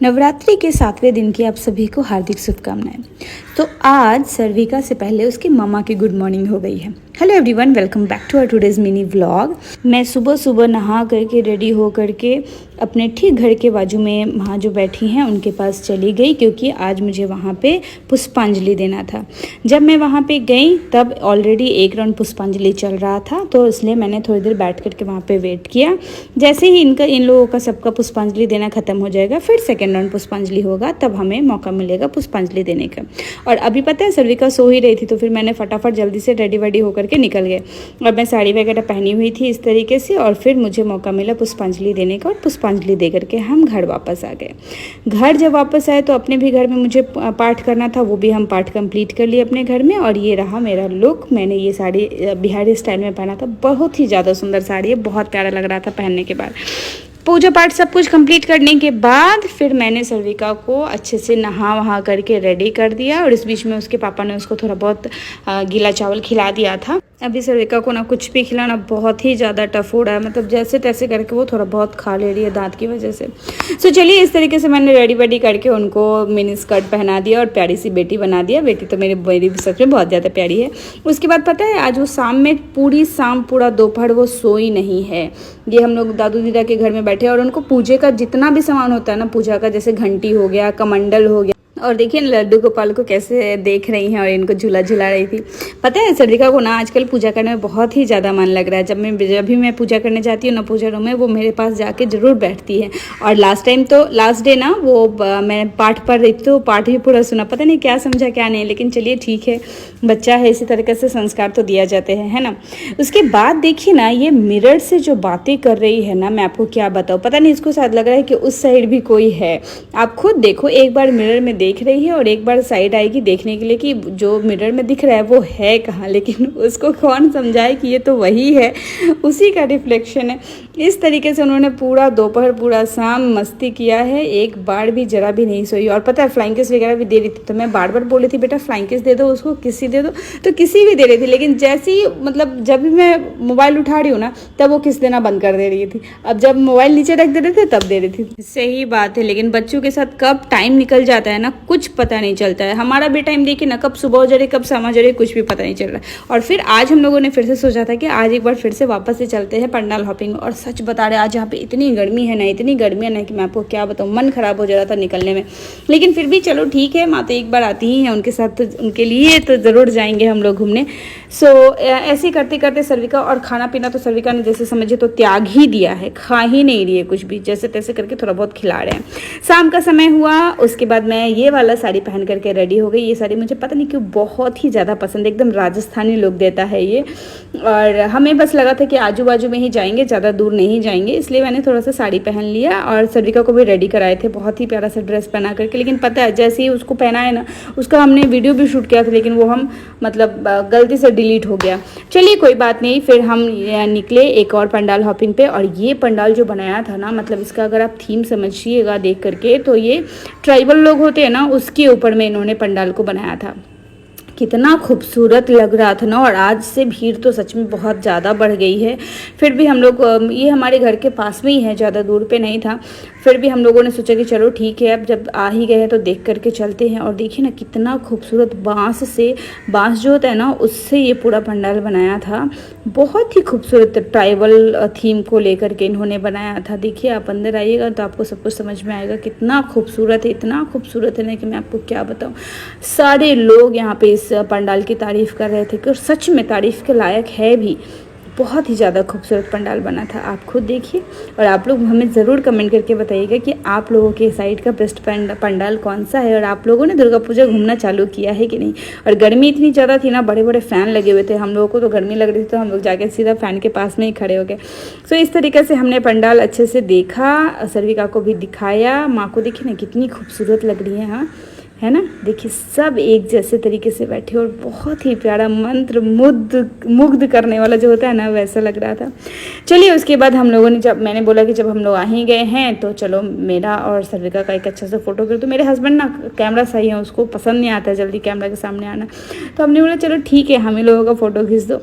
नवरात्रि के 7वें दिन की आप सभी को हार्दिक शुभकामनाएं। तो आज सर्विका से पहले उसकी मम्मा की गुड मॉर्निंग हो गई है। Hello everyone, welcome back to our today's mini vlog. मैं सुबह सुबह नहा करके रेडी हो करके अपने ठीक घर के बाजू में वहाँ जो बैठी हैं उनके पास चली गई, क्योंकि आज मुझे वहाँ पे पुष्पांजलि देना था। जब मैं वहाँ पे गई तब ऑलरेडी एक राउंड पुष्पांजलि चल रहा था, तो इसलिए मैंने थोड़ी देर बैठ करके वहाँ पे वेट किया। जैसे ही इन लोगों का सबका पुष्पांजलि देना ख़त्म हो जाएगा, फिर सेकेंड राउंड पुष्पांजलि होगा, तब हमें मौका मिलेगा पुष्पांजलि देने का। और अभी पता है सर्विका सो ही रही थी, तो फिर मैंने फटाफट जल्दी से रेडी वेडी होकर के निकल गए। और मैं साड़ी वगैरह पहनी हुई थी इस तरीके से, और फिर मुझे मौका मिला पुष्पांजलि देने का, और पुष्पांजलि दे करके हम घर वापस आ गए। घर जब वापस आए तो अपने भी घर में मुझे पाठ करना था, वो भी हम पाठ कंप्लीट कर लिए अपने घर में। और ये रहा मेरा लुक। मैंने ये साड़ी बिहारी स्टाइल में पहना था, बहुत ही ज़्यादा सुंदर साड़ी है, बहुत प्यारा लग रहा था पहनने के बाद। पूजा पाठ सब कुछ कंप्लीट करने के बाद फिर मैंने सर्विका को अच्छे से नहा वहा करके रेडी कर दिया, और इस बीच में उसके पापा ने उसको थोड़ा बहुत गीला चावल खिला दिया था। अभी सर्विका को ना कुछ भी खिलाना बहुत ही ज़्यादा टफ हो रहा है, मतलब जैसे तैसे करके वो थोड़ा बहुत खा ले रही है दांत की वजह से। सो चलिए, इस तरीके से मैंने रेडी वेडी करके उनको मिनी स्कर्ट पहना दिया और प्यारी सी बेटी बना दिया। बेटी तो मेरी सच में बहुत ज़्यादा प्यारी है। उसके बाद पता है, आज वो शाम में पूरी शाम पूरा दोपहर वो सोई नहीं है। ये हम लोग दादू दीदा के घर में बैठे, और उनको पूजे का जितना भी सामान होता है ना, पूजा का, जैसे घंटी हो गया, कमंडल हो गया, और देखिए लड्डू गोपाल को कैसे देख रही हैं और इनको झूला झुला रही थी। पता है सर्विका को ना आजकल पूजा करने में बहुत ही ज़्यादा मन लग रहा है। जब भी मैं पूजा करने जाती हूँ ना पूजा रूम में, वो मेरे पास जाके ज़रूर बैठती है। और लास्ट डे ना वो मैं पाठ पढ़ रही थी, तो पाठ भी पूरा सुना। पता नहीं क्या समझा क्या नहीं, लेकिन चलिए ठीक है, बच्चा है, इसी तरीके से संस्कार तो दिया जाते हैं, है ना। उसके बाद देखिए ना, ये मिरर से जो बातें कर रही है ना, मैं आपको क्या बताऊँ। पता नहीं, इसको शायद लग रहा है कि उस साइड भी कोई है। आप खुद देखो, एक बार मिरर में देख रही है और एक बार साइड आएगी देखने के लिए कि जो मिरर में दिख रहा है वो है कहाँ, लेकिन उसको कौन समझाए कि ये तो वही है, उसी का रिफ्लेक्शन है। इस तरीके से उन्होंने पूरा दोपहर पूरा शाम मस्ती किया है, एक बार भी जरा भी नहीं सोई। और पता है फ्लाइंग किस वगैरह भी दे रही थी, तो मैं बार बार बोल रही थी बेटा फ्लाइंग किस दे दो उसको, किसी दे दो, तो किसी भी दे रही थी। लेकिन जैसे ही मतलब जब भी मैं मोबाइल उठा रही हूँ ना, तब वो किस देना बंद कर दे रही थी। अब जब मोबाइल नीचे रख दे रहे थे तब दे रही थी। सही बात है, लेकिन बच्चों के साथ कब टाइम निकल जाता है ना, कुछ पता नहीं चलता है। हमारा भी टाइम देखिए ना, कब सुबह हो जा रही कब शाम हो जा रही, कुछ भी पता नहीं चल रहा है। और फिर आज हम लोगों ने फिर से सोचा था कि आज एक बार फिर से वापस से चलते हैं पंडाल हॉपिंग। और सच बता रहे, आज यहाँ पे इतनी गर्मी है ना, इतनी गर्मी है ना कि मैं आपको क्या बताऊँ, मन खराब हो जा रहा था निकलने में। लेकिन फिर भी चलो ठीक है, माता एक बार आती ही हैं, उनके साथ तो उनके लिए तो ज़रूर जाएंगे हम लोग घूमने। सो ऐसे करते करते सर्विका, और खाना पीना तो सर्विका ने जैसे समझे तो त्याग ही दिया है, खा ही नहीं रही है कुछ भी, जैसे तैसे करके थोड़ा बहुत खिला रहे हैं। शाम का समय हुआ, उसके बाद मैं ये वाला साड़ी पहन करके रेडी हो गई। ये साड़ी मुझे पता नहीं क्यों बहुत ही ज़्यादा पसंद है, एकदम राजस्थानी लुक देता है ये। और हमें बस लगा था कि आजू बाजू में ही जाएंगे, ज़्यादा दूर नहीं जाएंगे, इसलिए मैंने थोड़ा सा साड़ी पहन लिया। और सर्विका को भी रेडी कराए थे, बहुत ही प्यारा सा ड्रेस पहना करके। लेकिन पता है जैसे ही उसको पहना है ना, उसका हमने वीडियो भी शूट किया था, लेकिन वो हम मतलब गलती से डिलीट हो गया। चलिए कोई बात नहीं, फिर हम निकले एक और पंडाल हॉपिंग पे। और ये पंडाल जो बनाया था ना, मतलब इसका अगर आप थीम समझिएगा देख करके, तो ये ट्राइबल लोग होते हैं ना, उसके ऊपर में इन्होंने पंडाल को बनाया था। कितना खूबसूरत लग रहा था ना। और आज से भीड़ तो सच में बहुत ज़्यादा बढ़ गई है। फिर भी हम लोग, ये हमारे घर के पास में ही है, ज़्यादा दूर पे नहीं था, फिर भी हम लोगों ने सोचा कि चलो ठीक है, अब जब आ ही गए हैं तो देख करके चलते हैं। और देखिए ना कितना खूबसूरत बांस जो होता है ना, उससे ये पूरा पंडाल बनाया था। बहुत ही खूबसूरत ट्राइबल थीम को लेकर के इन्होंने बनाया था। देखिए आप अंदर आइएगा तो आपको सब कुछ समझ में आएगा, कितना खूबसूरत है, इतना खूबसूरत है ना कि मैं आपको क्या बताऊँ। सारे लोग यहाँ पे इस पंडाल की तारीफ़ कर रहे थे, कि सच में तारीफ़ के लायक है भी। बहुत ही ज़्यादा खूबसूरत पंडाल बना था, आप खुद देखिए। और आप लोग हमें ज़रूर कमेंट करके बताइएगा कि आप लोगों के साइड का बेस्ट पंडाल कौन सा है, और आप लोगों ने दुर्गा पूजा घूमना चालू किया है कि नहीं। और गर्मी इतनी ज़्यादा थी ना, बड़े बड़े फ़ैन लगे हुए थे, हम लोगों को तो गर्मी लग रही थी, तो हम लोग जाके सीधा फ़ैन के पास में ही खड़े हो गए। सो इस तरीके से हमने पंडाल अच्छे से देखा, सर्विका को भी दिखाया। माँ को देखिए ना कितनी खूबसूरत लग रही है, हाँ है ना। देखिए सब एक जैसे तरीके से बैठे, और बहुत ही प्यारा मंत्र मुग्ध करने वाला जो होता है ना, वैसा लग रहा था। चलिए उसके बाद हम लोगों ने, मैंने बोला कि जब हम लोग आ ही गए हैं तो चलो मेरा और सर्विका का एक अच्छा सा फोटो कर। तो मेरे हस्बैंड ना कैमरा सही है, उसको पसंद नहीं आता जल्दी कैमरा के सामने आना, तो हमने बोला चलो ठीक है, हम ही लोगों का फ़ोटो खींच दो।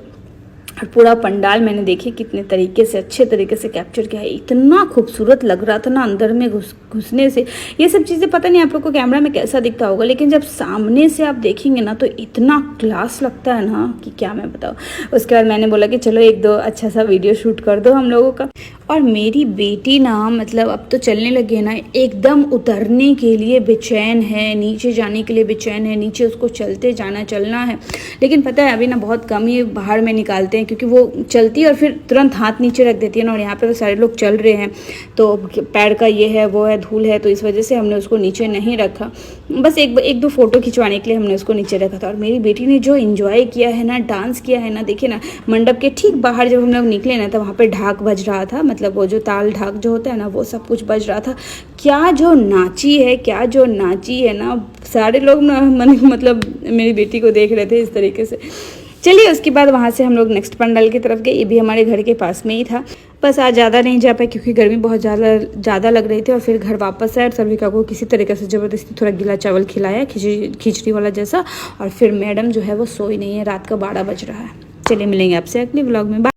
और पूरा पंडाल मैंने देखी कितने तरीके से अच्छे तरीके से कैप्चर किया है, इतना खूबसूरत लग रहा था ना अंदर में घुसने से। ये सब चीज़ें पता नहीं आप लोग को कैमरा में कैसा दिखता होगा, लेकिन जब सामने से आप देखेंगे ना तो इतना क्लास लगता है ना कि क्या मैं बताऊँ। उसके बाद मैंने बोला कि चलो एक दो अच्छा सा वीडियो शूट कर दो हम लोगों का। और मेरी बेटी ना मतलब अब तो चलने लगी है ना, एकदम उतरने के लिए बेचैन है, नीचे जाने के लिए बेचैन है, नीचे उसको चलते जाना चलना है। लेकिन पता है अभी ना बहुत कम ही बाहर में निकालते हैं, क्योंकि वो चलती है और फिर तुरंत हाथ नीचे रख देती है ना, और यहाँ पे तो सारे लोग चल रहे हैं तो पैर का ये है वो है धूल है, तो इस वजह से हमने उसको नीचे नहीं रखा। बस एक दो फोटो खिंचवाने के लिए हमने उसको नीचे रखा था। और मेरी बेटी ने जो इन्जॉय किया है ना, डांस किया है ना, देखिए ना मंडप के ठीक बाहर जब हम लोग निकले ना तो वहाँ पर ढाक बज रहा था, मतलब वो जो ताल ढाक जो होता है ना वो सब कुछ बज रहा था। क्या जो नाची है ना, सारे लोग ना मतलब मेरी बेटी को देख रहे थे इस तरीके से। चलिए उसके बाद वहाँ से हम लोग नेक्स्ट पंडाल की तरफ गए, ये भी हमारे घर के पास में ही था। बस आज ज़्यादा नहीं जा पाए क्योंकि गर्मी बहुत ज़्यादा लग रही थी। और फिर घर वापस आए और सर्विका को किसी तरीके से ज़बरदस्ती थोड़ा गीला चावल खिलाया, खिचड़ी वाला जैसा। और फिर मैडम जो है वो सोई नहीं है, रात का 12 बज रहा है। चलिए मिलेंगे आपसे अगले व्लॉग में।